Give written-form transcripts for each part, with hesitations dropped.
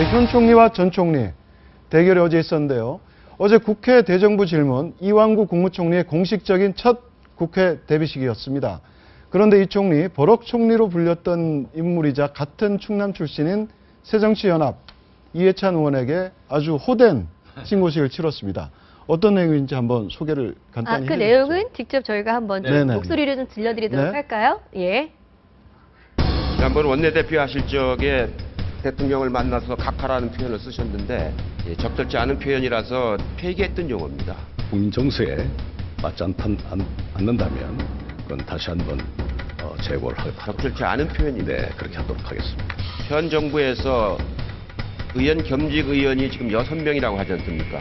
네, 현 총리와 전 총리 대결이 어제 있었는데요. 어제 국회 대정부 질문 이완구 국무총리의 공식적인 첫 국회 데뷔식이었습니다. 그런데 이 총리, 버럭 총리로 불렸던 인물이자 같은 충남 출신인 새정치연합 이해찬 의원에게 아주 호된 신고식을 치렀습니다. 어떤 내용인지 한번 소개를 간단히 그 해주시죠. 내용은 직접 저희가 한번 네네. 목소리를 좀 들려드리도록 네. 할까요? 예. 지난번 원내대표 하실 적에 대통령을 만나서 각하라는 표현을 쓰셨는데 적절치 않은 표현이라서 폐기했던 용어입니다. 국민 정서에 맞지 않는다면 그건 다시 한번 재고를 하도록 적절치 않은 표현인데 네, 그렇게 하도록 하겠습니다. 현 정부에서 의원 겸직 의원이 지금 6명이라고 하지 않습니까?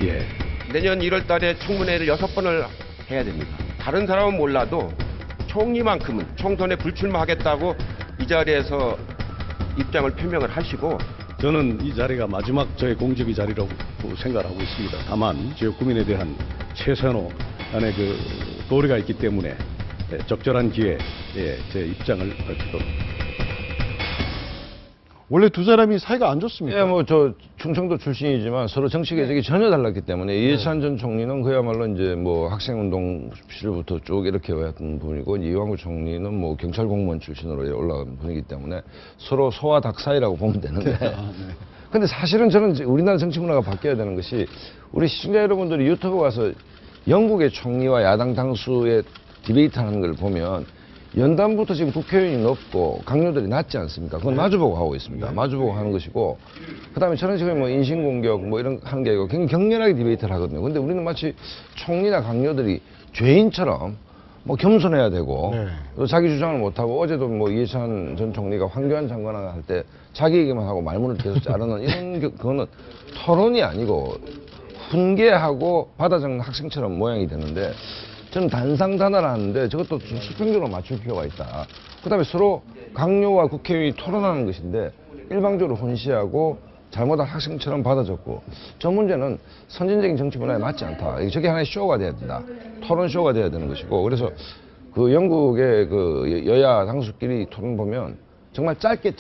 예. 내년 1월 달에 청문회를 6번을 해야 됩니다. 다른 사람은 몰라도 총리만큼은 총선에 불출마하겠다고 이 자리에서 입장을 표명을 하시고, 저는 이 자리가 마지막 저의 공직의 자리라고 생각하고 있습니다. 다만 지역 구민에 대한 최선의 그 도리가 있기 때문에 적절한 기회에 제 입장을 밝히도록. 원래 두 사람이 사이가 안 좋습니까? 예, 뭐 저 충청도 출신이지만 서로 정치 궤적이 전혀 달랐기 때문에 이해찬 전 총리는 그야말로 이제 뭐 학생운동 시절부터 쭉 이렇게 왔던 분이고, 이완구 총리는 뭐 경찰 공무원 출신으로 올라간 분이기 때문에 서로 소와 닭 사이라고 보면 되는데. 근데 사실은 저는 우리나라 정치 문화가 바뀌어야 되는 것이, 우리 시청자 여러분들이 유튜브 가서 영국의 총리와 야당 당수의 디베이트하는 걸 보면 연단부터 지금 국회의원이 높고 강요들이 낮지 않습니까? 그건 마주보고 하고 있습니다. 마주보고 하는 것이고, 그다음에 저런 식으로 뭐 인신공격 뭐 이런 하는 게 아니고 굉장히 격렬하게 디베이트를 하거든요. 근데 우리는 마치 총리나 강요들이 죄인처럼 뭐 겸손해야 되고, 또 자기 주장을 못하고, 어제도 뭐 이해찬 전 총리가 황교안 장관을 할 때 자기 얘기만 하고 말문을 계속 자르는 이런 그거는 토론이 아니고 훈계하고 받아 적는 학생처럼 모양이 되는데, 저는 단상단하라는데 저것도 좀 수평적으로 맞출 필요가 있다. 그다음에 서로 강요와 국회의원이 토론하는 것인데 일방적으로 훈시하고 잘못한 학생처럼 받아 적고, 저 문제는 선진적인 정치 문화에 맞지 않다. 저게 하나의 쇼가 돼야 된다. 토론 쇼가 돼야 되는 것이고, 그래서 그 영국의 그 여야 당수끼리 토론 보면 정말 짧게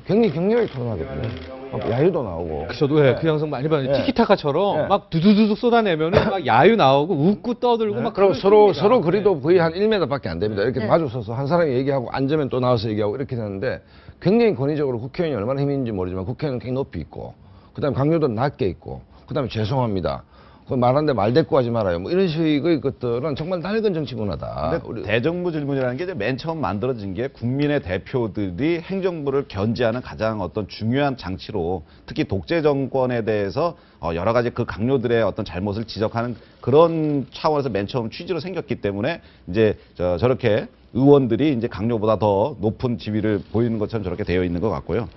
굉장히 격렬하게 토론하거든요. 야유도 나오고. 저도 그 영상 많이 봤는데 네. 티키타카처럼 네. 막 두두두둑 쏟아내면은 막 야유 나오고 웃고 떠들고 막 그럼 그런 서로 식입니다. 거리도 거의 한 1m밖에 안 됩니다. 이렇게 네. 마주 서서 한 사람이 얘기하고 앉으면 또 나와서 얘기하고 이렇게 되는데, 굉장히 권위적으로 국회의원이 얼마나 힘이 있는지 모르지만 국회의원은 굉장히 높이 있고, 그다음에 강요도 낮게 있고, 그다음에 죄송합니다. 그 말하는데 말 대꾸 하지 말아요. 뭐 이런 식의 것들은 정말 낡은 정치 문화다. 근데 대정부 질문이라는 게 이제 맨 처음 만들어진 게 국민의 대표들이 행정부를 견제하는 가장 어떤 중요한 장치로, 특히 독재 정권에 대해서 여러 가지 그 강요들의 어떤 잘못을 지적하는 그런 차원에서 맨 처음 취지로 생겼기 때문에 이제 저렇게 의원들이 이제 강요보다 더 높은 지위를 보이는 것처럼 저렇게 되어 있는 것 같고요.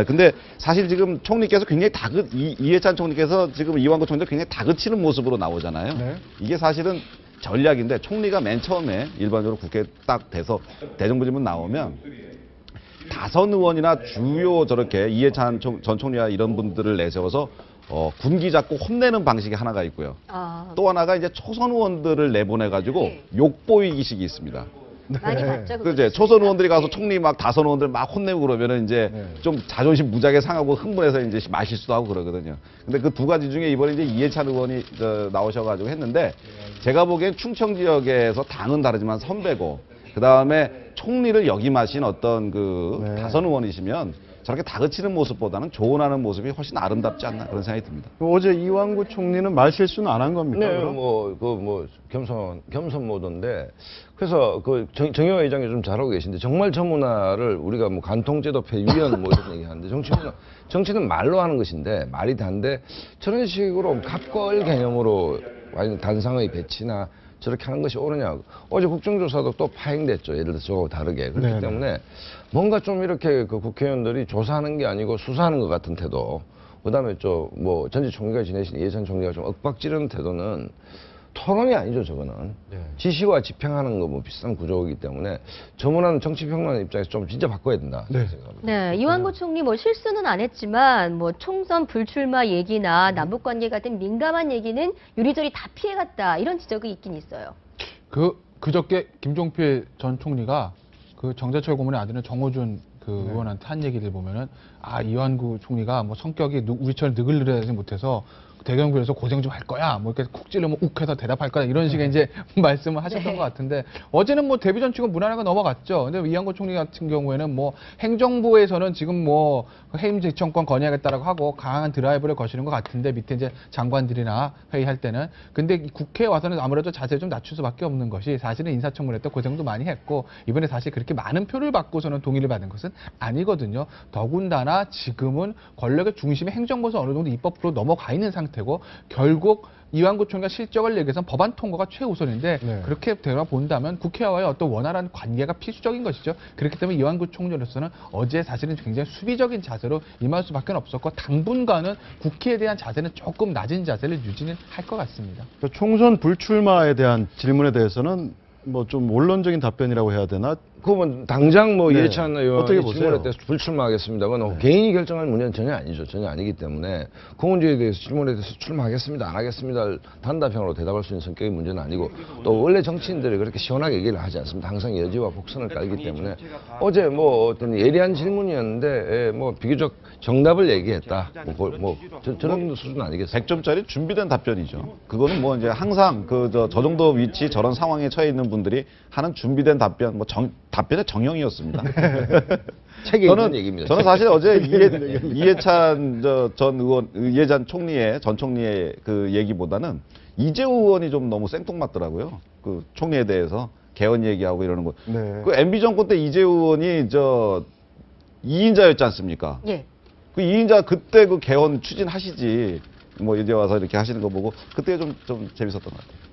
근데 사실 지금 총리께서 굉장히 이해찬 총리께서 지금 이완구 총리도 굉장히 다그치는 모습으로 나오잖아요. 네. 이게 사실은 전략인데, 총리가 맨 처음에 일반적으로 국회에 딱 돼서 대정부 질문 나오면 다선 의원이나 주요 저렇게 이해찬 전 총리와 이런 분들을 내세워서 군기 잡고 혼내는 방식이 하나가 있고요. 또 하나가 이제 초선 의원들을 내보내가지고 네. 욕보이기식이 있습니다. 많이 봤죠. 그 이제 초선 의원들이 가서 총리 막 다선 의원들 막 혼내고 그러면은 이제 좀 자존심 무지하게 상하고 흥분해서 이제 말실수도 하고 그러거든요. 근데 그 두 가지 중에 이번에 이제 이해찬 의원이 나오셔가지고 했는데, 제가 보기엔 충청 지역에서 당은 다르지만 선배고, 그 다음에 총리를 역임하신 어떤 그 다선 의원이시면 저렇게 다그치는 모습보다는 조언하는 모습이 훨씬 아름답지 않나, 그런 생각이 듭니다. 어제 이완구 총리는 말 실수는 안 한 겁니까? 네, 그럼? 겸손 모드인데, 그래서 정의화 의장이 좀 잘하고 계신데, 정말 저 문화를 우리가 뭐 간통제도패 위원 뭐 이런 얘기하는데, 정치는 말로 하는 것인데, 말이 단데, 저런 식으로 갑걸 개념으로 완전 단상의 배치나 저렇게 하는 것이 옳으냐. 어제 국정조사도 또 파행됐죠. 예를 들어서 저거 다르게. 그렇기 네네. 때문에 뭔가 좀 이렇게 그 국회의원들이 조사하는 게 아니고 수사하는 것 같은 태도, 그다음에 뭐 전직 총리가 지내신 이해찬 총리가 좀 윽박지르는 태도는 토론이 아니죠. 저거는 지시와 집행하는 거 뭐 비슷한 구조이기 때문에 저 문화는 정치평론 입장에서 좀 진짜 바꿔야 된다. 생각합니다. 네, 이완구 총리 뭐 실수는 안 했지만 뭐 총선 불출마 얘기나 남북 관계 같은 민감한 얘기는 요리조리 다 피해갔다, 이런 지적이 있긴 있어요. 그저께 김종필 전 총리가 그 정재철 고문의 아들은 정호준 그 의원한테 한 얘기를 보면은 이완구 총리가 뭐 성격이 우리처럼 느글느글하지 못해서 대경구에서 고생 좀 할 거야. 뭐 이렇게 콕 찔러면 욱해서 대답할 거야. 이런 식의 이제 말씀을 하셨던 것 같은데 어제는 뭐 데뷔 전 치고 무난하게 넘어갔죠. 근데 이완구 총리 같은 경우에는 뭐 행정부에서는 지금 뭐 해임 제청권 건의하겠다라고 하고 강한 드라이브를 거시는 것 같은데 밑에 이제 장관들이나 회의할 때는 근데 이 국회에 와서는 아무래도 자세를 좀 낮출 수밖에 없는 것이 사실은 인사청문회 때 고생도 많이 했고 이번에 사실 그렇게 많은 표를 받고서는 동의를 받은 것은 아니거든요. 더군다나 지금은 권력의 중심이 행정부에서 어느 정도 입법부로 넘어가 있는 상태고 결국 이완구 총리가 실적을 얘기해서 법안 통과가 최우선인데 네. 그렇게 되어 본다면 국회와의 어떤 원활한 관계가 필수적인 것이죠. 그렇기 때문에 이완구 총리로서는 어제 사실은 굉장히 수비적인 자세로 임할 수밖에 없었고 당분간은 국회에 대한 자세는 조금 낮은 자세를 유지는 할 것 같습니다. 그 총선 불출마에 대한 질문에 대해서는 뭐 좀 원론적인 답변이라고 해야 되나? 그러면 당장 뭐 네. 이해찬 의원이 어떻게 보세요? 질문에 대해서 불출마하겠습니다. 그건 개인이 결정할 문제는 전혀 아니죠. 전혀 아니기 때문에 그 문제에 대해서 질문에 대해서 출마하겠습니다. 안 하겠습니다. 단답형으로 대답할 수 있는 성격의 문제는 아니고 또 원래 정치인들이 그렇게 시원하게 얘기를 하지 않습니다. 항상 여지와 복선을 깔기 때문에 어제 뭐 어떤 예리한 질문이었는데 뭐 비교적 정답을 얘기했다. 저런 수준 아니겠습니까? 100점짜리 준비된 답변이죠. 그거는 뭐 이제 항상 저 정도 위치 저런 상황에 처해 있는 분들이 하는 준비된 답변, 답변의 정형이었습니다. 책에 있는 얘기입니다. 저는 사실 어제 이해찬 이해찬 전 총리의 그 얘기보다는 이재호 의원이 좀 너무 생뚱맞더라고요. 그 총리에 대해서 개헌 얘기하고 이러는 거. 네. 그 MB 정권 때 이재호 의원이 2인자였지 않습니까? 예. 그 2인자 그때 그 개헌 추진하시지. 뭐 이제 와서 이렇게 하시는 거 보고 그때 좀 재밌었던 것 같아요.